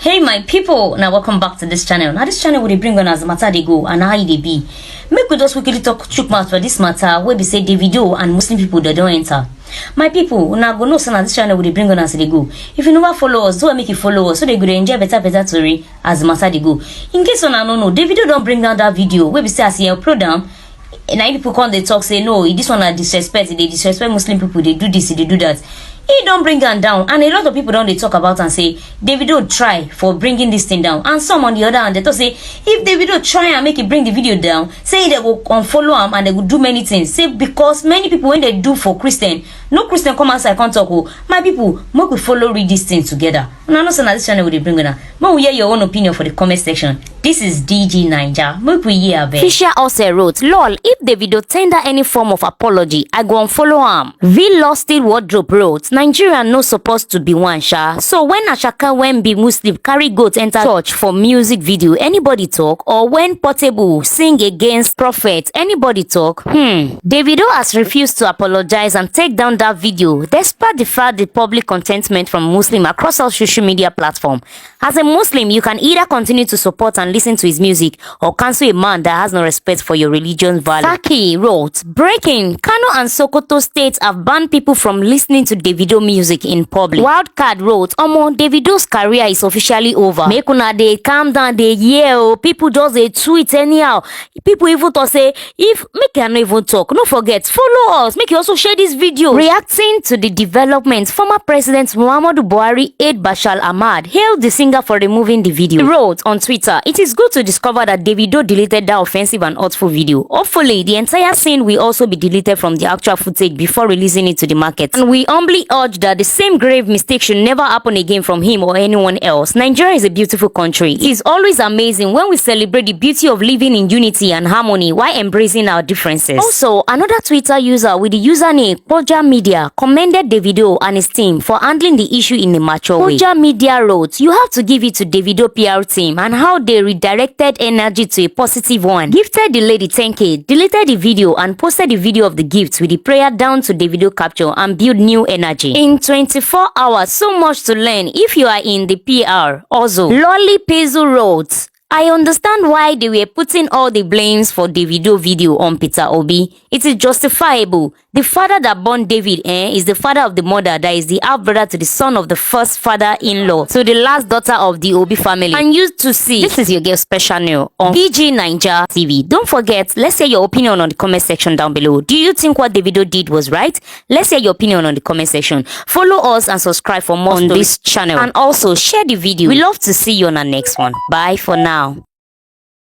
Hey my people, now welcome back to this channel. Now this channel will bring on as matter they go and how they be. Make we just quickly talk chook mouth for this matter where we say Davido and Muslim people that don't enter. My people, now go know so now this channel will bring on as they go. If you never follow us, do make you follow us so they go enjoy better story as matter they go. In case you don't know, Davido don't bring down that video where we say as he upload them. And people come they talk say no, this one are disrespect, they disrespect Muslim people, they do this, they do that. He don't bring them down, and a lot of people don't they talk about and say Davido try for bringing this thing down, and some on the other hand they talk say if Davido try and make it bring the video down, say they will unfollow him and they will do many things. Say because many people when they do for Christian, no Christian come outside can't talk. Oh, my people, make we follow read this thing together. And I know so now this channel will bring on. But we hear your own opinion for the comment section. This is DIGINAIJA. Make we hear about. Fisher also wrote, "Lol, if Davido tender any form of apology, I go and follow him." V Lost It Wardrobe wrote, "Nigeria no supposed to be one sha. So when Asake when be Muslim carry goat enter church for music video, anybody talk? Or when Portable sing against prophet, anybody talk? Davido has refused to apologize and take down that video, despite the fact the public contentment from Muslim across all social media platforms. As a Muslim, you can either continue to support and listen to his music or cancel a man that has no respect for your religion's value." Saki wrote, "Breaking, Kano and Sokoto states have banned people from listening to Davido music in public." Wildcard wrote, "Omo, Davido's career is officially over. Make una dey calm down, dey hear people just dey tweet anyhow. People even to say, if make I no even talk, no forget, follow us, make you also share this video." Reacting to the developments, former President Muhammadu Buhari aide Bashar Ahmad hailed the singer for removing the video. He wrote on Twitter, "It is good to discover that Davido deleted that offensive and hurtful video. Hopefully, the entire scene will also be deleted from the actual footage before releasing it to the market. And we humbly urge that the same grave mistake should never happen again from him or anyone else. Nigeria is a beautiful country. It is always amazing when we celebrate the beauty of living in unity and harmony while embracing our differences." Also, another Twitter user with the username Poja Media commended Davido and his team for handling the issue in a mature way. Poja Media wrote, "You have to give it to Davido PR team and how they redirected energy to a positive one. Gifted the lady 10k, deleted the video and posted the video of the gift with the prayer down to Davido capture and build new energy. In 24 hours, so much to learn if you are in the PR." Also, Lolly Pezu wrote, "I understand why they were putting all the blames for Davido video on Peter Obi. It is justifiable. The father that born David is the father of the mother that is the half-brother to the son of the first father-in-law to the last daughter of the Obi family. And you to see, this is your girl special new on DIGINAIJA TV. Don't forget, let's hear your opinion on the comment section down below. Do you think what Davido did was right? Let's hear your opinion on the comment section. Follow us and subscribe for more on this channel. And also share the video. We love to see you on our next one. Bye for now.